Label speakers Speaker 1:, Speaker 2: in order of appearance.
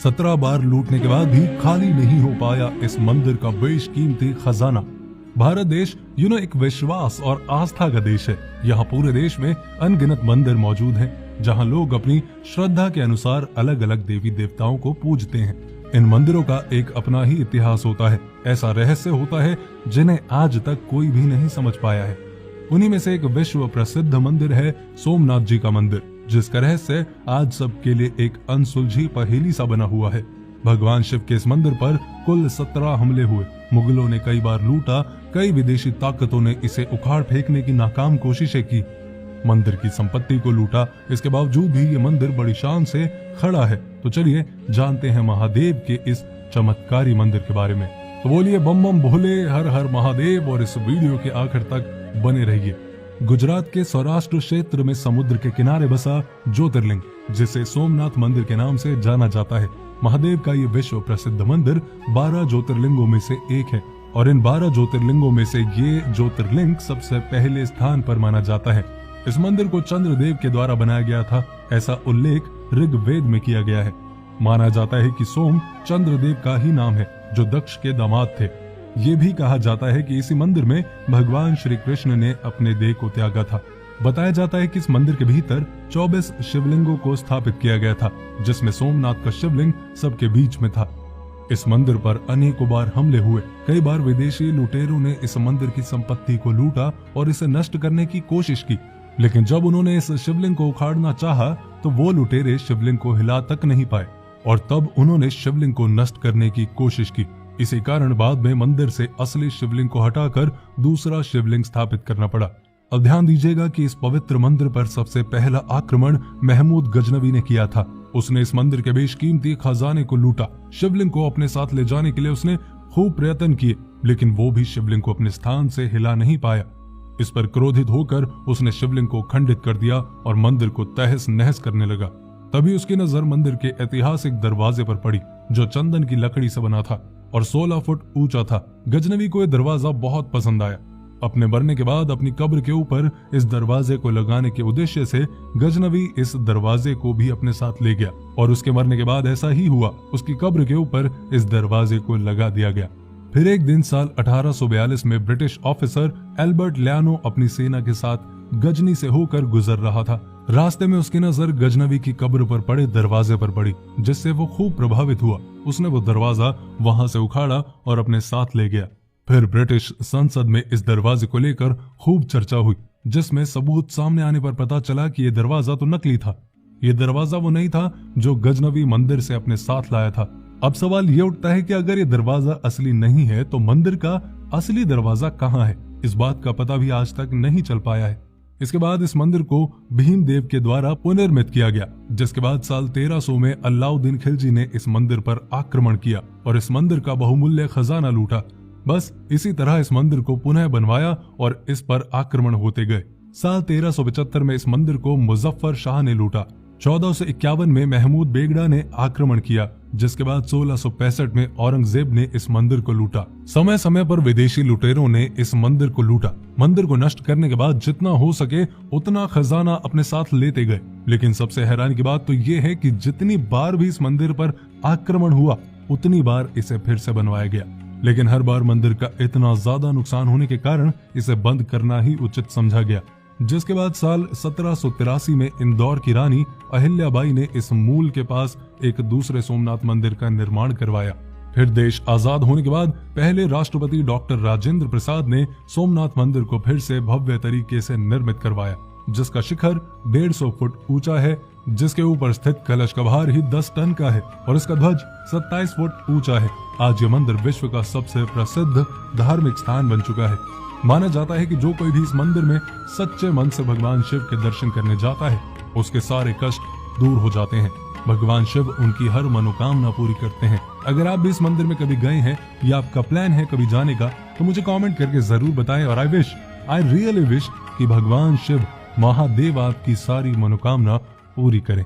Speaker 1: 17 बार लूटने के बाद भी खाली नहीं हो पाया इस मंदिर का बेशकीमती खजाना। भारत देश एक विश्वास और आस्था का देश है। यहाँ पूरे देश में अनगिनत मंदिर मौजूद हैं, जहाँ लोग अपनी श्रद्धा के अनुसार अलग अलग देवी देवताओं को पूजते हैं। इन मंदिरों का एक अपना ही इतिहास होता है, ऐसा रहस्य होता है जिन्हें आज तक कोई भी नहीं समझ पाया है। उन्हीं में से एक विश्व प्रसिद्ध मंदिर है सोमनाथ जी का मंदिर, जिसका रहस्य आज सबके लिए एक अनसुलझी पहेली सा बना हुआ है। भगवान शिव के इस मंदिर पर कुल 17 हमले हुए। मुगलों ने कई बार लूटा, कई विदेशी ताकतों ने इसे उखाड़ फेंकने की नाकाम कोशिशें की, मंदिर की संपत्ति को लूटा। इसके बावजूद भी ये मंदिर बड़ी शान से खड़ा है। तो चलिए जानते हैं महादेव के इस चमत्कारी मंदिर के बारे में। तो बोलिए बम बम भोले, हर हर महादेव, और इस वीडियो के आखिर तक बने रहिए। गुजरात के सौराष्ट्र क्षेत्र में समुद्र के किनारे बसा ज्योतिर्लिंग, जिसे सोमनाथ मंदिर के नाम से जाना जाता है। महादेव का ये विश्व प्रसिद्ध मंदिर 12 ज्योतिर्लिंगों में से एक है, और इन 12 ज्योतिर्लिंगों में से ये ज्योतिर्लिंग सबसे पहले स्थान पर माना जाता है। इस मंदिर को चंद्रदेव के द्वारा बनाया गया था, ऐसा उल्लेख ऋग्वेद में किया गया है। माना जाता है कि सोम चंद्रदेव का ही नाम है, जो दक्ष के दामाद थे। ये भी कहा जाता है कि इसी मंदिर में भगवान श्री कृष्ण ने अपने देह को त्यागा था। बताया जाता है कि इस मंदिर के भीतर 24 शिवलिंगों को स्थापित किया गया था, जिसमें सोमनाथ का शिवलिंग सबके बीच में था। इस मंदिर पर अनेकों बार हमले हुए। कई बार विदेशी लुटेरों ने इस मंदिर की संपत्ति को लूटा और इसे नष्ट करने की कोशिश की, लेकिन जब उन्होंने इस शिवलिंग को उखाड़ना चाहा तो वो लुटेरे शिवलिंग को हिला तक नहीं पाए, और तब उन्होंने शिवलिंग को नष्ट करने की कोशिश की। इसी कारण बाद में मंदिर से असली शिवलिंग को हटाकर दूसरा शिवलिंग स्थापित करना पड़ा। अब ध्यान दीजिएगा कि इस पवित्र मंदिर पर सबसे पहला आक्रमण महमूद गजनवी ने किया था। उसने इस मंदिर के बेशकीमती खजाने को लूटा। शिवलिंग को अपने साथ ले जाने के लिए उसने खूब प्रयत्न किए, लेकिन वो भी शिवलिंग को अपने स्थान से हिला नहीं पाया। इस पर क्रोधित होकर उसने शिवलिंग को खंडित कर दिया और मंदिर को तहस नहस करने लगा। तभी उसकी नजर मंदिर के ऐतिहासिक दरवाजे पर पड़ी, जो चंदन की लकड़ी से बना था और 16 फुट ऊंचा था। गजनवी को यह दरवाजा बहुत पसंद आया। अपने मरने के बाद अपनी कब्र के ऊपर इस दरवाजे को लगाने के उद्देश्य से गजनवी इस दरवाजे को भी अपने साथ ले गया, और उसके मरने के बाद ऐसा ही हुआ। उसकी कब्र के ऊपर इस दरवाजे को लगा दिया गया। फिर एक दिन साल 1842 में ब्रिटिश ऑफिसर एल्बर्ट लियानो अपनी सेना के साथ गजनी से होकर गुजर रहा था। रास्ते में उसकी नजर गजनवी की कब्र पर पड़े दरवाजे पर पड़ी, जिससे वो खूब प्रभावित हुआ। उसने वो दरवाजा वहां से उखाड़ा और अपने साथ ले गया। फिर ब्रिटिश संसद में इस दरवाजे को लेकर खूब चर्चा हुई, जिसमें सबूत सामने आने पर पता चला कि ये दरवाजा तो नकली था। ये दरवाजा वो नहीं था जो गजनवी मंदिर से अपने साथ लाया था। अब सवाल ये उठता है कि अगर ये दरवाजा असली नहीं है तो मंदिर का असली दरवाजा कहाँ है? इस बात का पता भी आज तक नहीं चल पाया है। इसके बाद इस मंदिर को भीमदेव के द्वारा पुनर्मित किया गया, जिसके बाद साल 1300 में अलाउद्दीन खिलजी ने इस मंदिर पर आक्रमण किया और इस मंदिर का बहुमूल्य खजाना लूटा। बस इसी तरह इस मंदिर को पुनः बनवाया और इस पर आक्रमण होते गए। साल 1375 में इस मंदिर को मुजफ्फर शाह ने लूटा। 1451 में महमूद बेगड़ा ने आक्रमण किया, जिसके बाद 1665 में औरंगजेब ने इस मंदिर को लूटा। समय समय पर विदेशी लुटेरों ने इस मंदिर को लूटा। मंदिर को नष्ट करने के बाद जितना हो सके उतना खजाना अपने साथ लेते गए। लेकिन सबसे हैरानी की बात तो ये है कि जितनी बार भी इस मंदिर पर आक्रमण हुआ, उतनी बार इसे फिर से बनवाया गया। लेकिन हर बार मंदिर का इतना ज्यादा नुकसान होने के कारण इसे बंद करना ही उचित समझा गया, जिसके बाद साल 1783 में इंदौर की रानी अहिल्याबाई ने इस मूल के पास एक दूसरे सोमनाथ मंदिर का निर्माण करवाया। फिर देश आजाद होने के बाद पहले राष्ट्रपति डॉक्टर राजेंद्र प्रसाद ने सोमनाथ मंदिर को फिर से भव्य तरीके से निर्मित करवाया, जिसका शिखर 150 फुट ऊंचा है, जिसके ऊपर स्थित कलश का भार ही 10 टन का है और इसका ध्वज 27 फुट ऊंचा है। आज ये मंदिर विश्व का सबसे प्रसिद्ध धार्मिक स्थान बन चुका है। माना जाता है कि जो कोई भी इस मंदिर में सच्चे मन से भगवान शिव के दर्शन करने जाता है, उसके सारे कष्ट दूर हो जाते हैं। भगवान शिव उनकी हर मनोकामना पूरी करते हैं। अगर आप भी इस मंदिर में कभी गए हैं या आपका प्लान है कभी जाने का, तो मुझे कमेंट करके जरूर बताएं। और आई रियली विश कि भगवान शिव महादेव आपकी सारी मनोकामना पूरी करें।